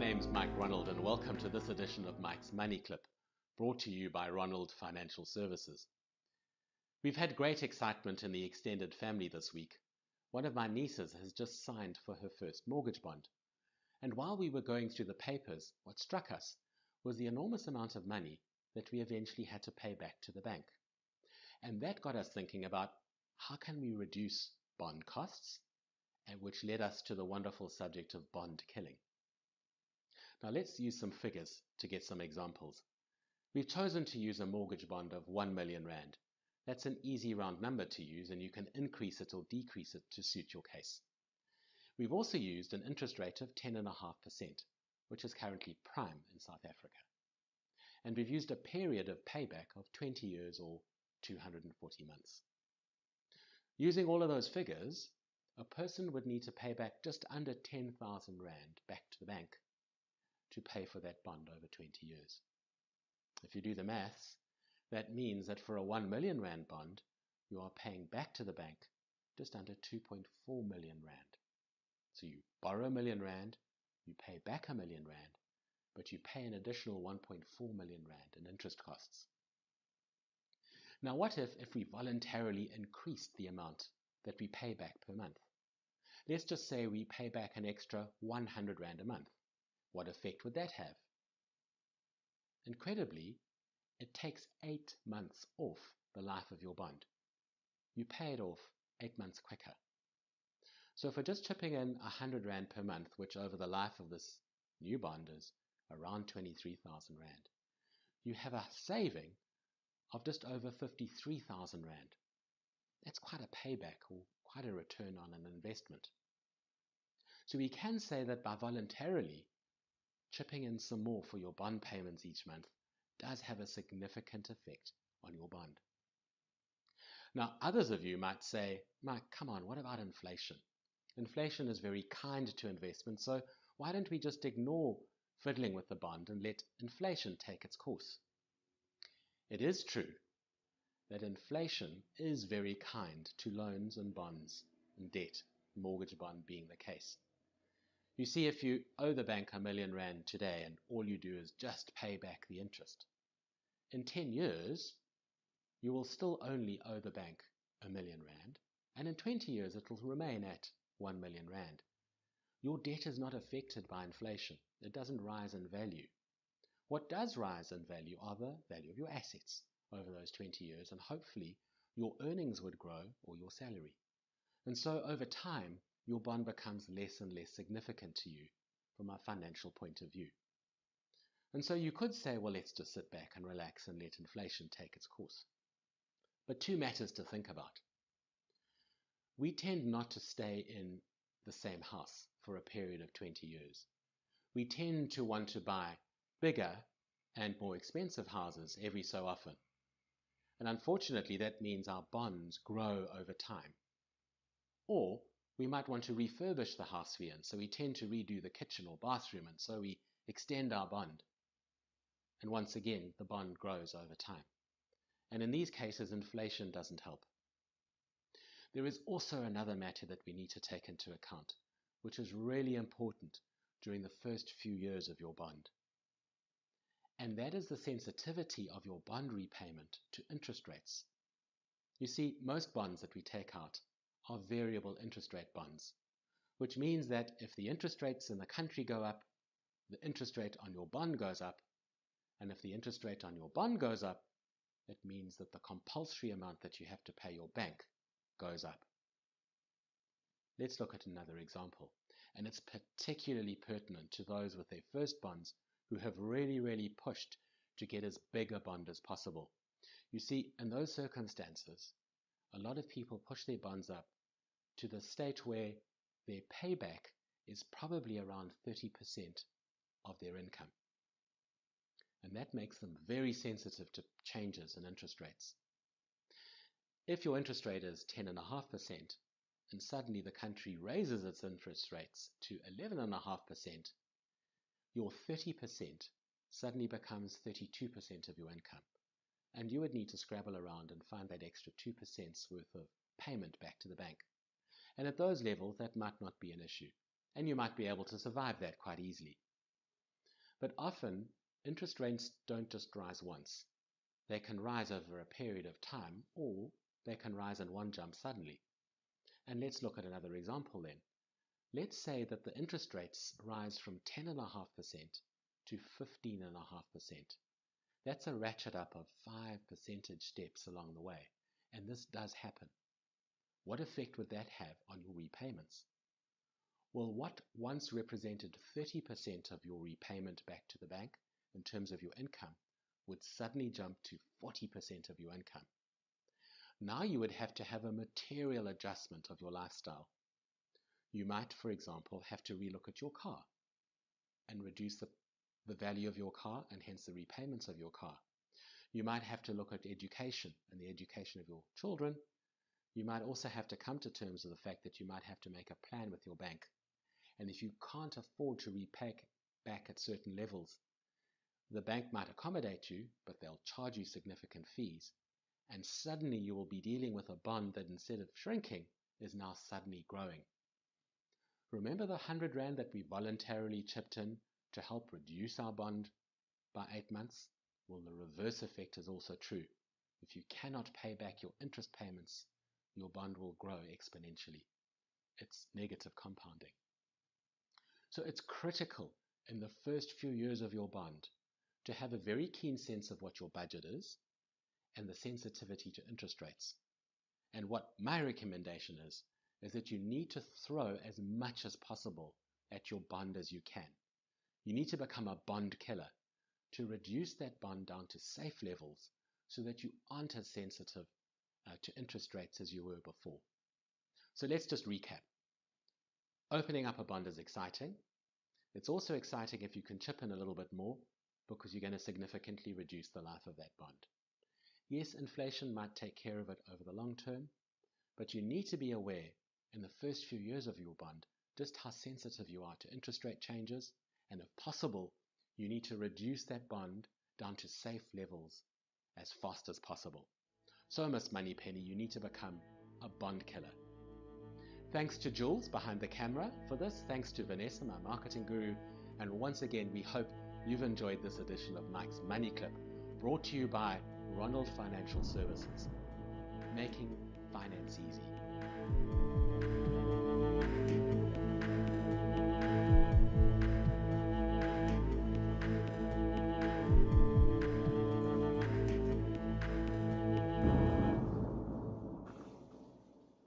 name's Mike Ronald, and welcome to this edition of Mike's Money Clip, brought to you by Ronald Financial Services. We've had great excitement in the extended family this week. One of my nieces has just signed for her first mortgage bond. And while we were going through the papers, what struck us was the enormous amount of money that we eventually had to pay back to the bank. And that got us thinking about how can we reduce bond costs, and which led us to the wonderful subject of bond killing. Now let's use some figures to get some examples. We've chosen to use a mortgage bond of 1 million rand. That's an easy round number to use, and you can increase it or decrease it to suit your case. We've also used an interest rate of 10.5%, which is currently prime in South Africa. And we've used a period of payback of 20 years or 240 months. Using all of those figures, a person would need to pay back just under 10,000 rand back to the bank to pay for that bond over 20 years. If you do the maths, that means that for a 1 million rand bond, you are paying back to the bank just under 2.4 million rand. So you borrow 1 million rand, you pay back 1 million rand, but you pay an additional 1.4 million rand in interest costs. Now what if we voluntarily increased the amount that we pay back per month? Let's just say we pay back an extra 100 rand a month. What effect would that have? Incredibly, it takes 8 months off the life of your bond. You pay it off 8 months quicker. So if we're just chipping in 100 rand per month, which over the life of this new bond is around 23,000 rand, you have a saving of just over 53,000 rand. That's quite a payback or quite a return on an investment. So we can say that by voluntarily chipping in some more for your bond payments each month does have a significant effect on your bond. Now, others of you might say, Mike, come on, what about inflation? Inflation is very kind to investment, so why don't we just ignore fiddling with the bond and let inflation take its course? It is true that inflation is very kind to loans and bonds and debt, mortgage bond being the case. You see, if you owe the bank 1 million rand today and all you do is just pay back the interest, in 10 years, you will still only owe the bank 1 million rand, and in 20 years it will remain at 1 million rand. Your debt is not affected by inflation. It doesn't rise in value. What does rise in value are the value of your assets over those 20 years, and hopefully your earnings would grow or your salary. And so over time, your bond becomes less and less significant to you from a financial point of view. And so you could say, well, let's just sit back and relax and let inflation take its course. But two matters to think about. We tend not to stay in the same house for a period of 20 years. We tend to want to buy bigger and more expensive houses every so often. And unfortunately, that means our bonds grow over time. Or we might want to refurbish the house we're in, so we tend to redo the kitchen or bathroom, and so we extend our bond. And once again, the bond grows over time. And in these cases, inflation doesn't help. There is also another matter that we need to take into account, which is really important during the first few years of your bond. And that is the sensitivity of your bond repayment to interest rates. You see, most bonds that we take out are variable interest rate bonds, which means that if the interest rates in the country go up, the interest rate on your bond goes up, and if the interest rate on your bond goes up, it means that the compulsory amount that you have to pay your bank goes up. Let's look at another example, and it's particularly pertinent to those with their first bonds who have really pushed to get as big a bond as possible. You see, in those circumstances, a lot of people push their bonds up to the state where their payback is probably around 30% of their income. And that makes them very sensitive to changes in interest rates. If your interest rate is 10.5% and suddenly the country raises its interest rates to 11.5%, your 30% suddenly becomes 32% of your income. And you would need to scrabble around and find that extra 2% worth of payment back to the bank. And at those levels, that might not be an issue. And you might be able to survive that quite easily. But often, interest rates don't just rise once. They can rise over a period of time, or they can rise in one jump suddenly. And let's look at another example then. Let's say that the interest rates rise from 10.5% to 15.5%. That's a ratchet up of 5 percentage steps along the way, and this does happen. What effect would that have on your repayments? Well, what once represented 30% of your repayment back to the bank in terms of your income would suddenly jump to 40% of your income. Now you would have to have a material adjustment of your lifestyle. You might, for example, have to relook at your car and reduce the value of your car and hence the repayments of your car. You might have to look at education and the education of your children. You might also have to come to terms with the fact that you might have to make a plan with your bank. And if you can't afford to repay back at certain levels, the bank might accommodate you, but they'll charge you significant fees. And suddenly you will be dealing with a bond that instead of shrinking is now suddenly growing. Remember the 100 Rand that we voluntarily chipped in to help reduce our bond by 8 months? Well, the reverse effect is also true. If you cannot pay back your interest payments, your bond will grow exponentially. It's negative compounding. So it's critical in the first few years of your bond to have a very keen sense of what your budget is and the sensitivity to interest rates. And what my recommendation is that you need to throw as much as possible at your bond as you can. You need to become a bond killer to reduce that bond down to safe levels so that you aren't as sensitive to interest rates as you were before. So let's just recap. Opening up a bond is exciting. It's also exciting if you can chip in a little bit more because you're going to significantly reduce the life of that bond. Yes, inflation might take care of it over the long term, but you need to be aware in the first few years of your bond just how sensitive you are to interest rate changes, and if possible, you need to reduce that bond down to safe levels as fast as possible. So, Miss Moneypenny, you need to become a bond killer. Thanks to Jules behind the camera for this. Thanks to Vanessa, my marketing guru. And once again, we hope you've enjoyed this edition of Mike's Money Clip, brought to you by Ronald Financial Services, making finance easy.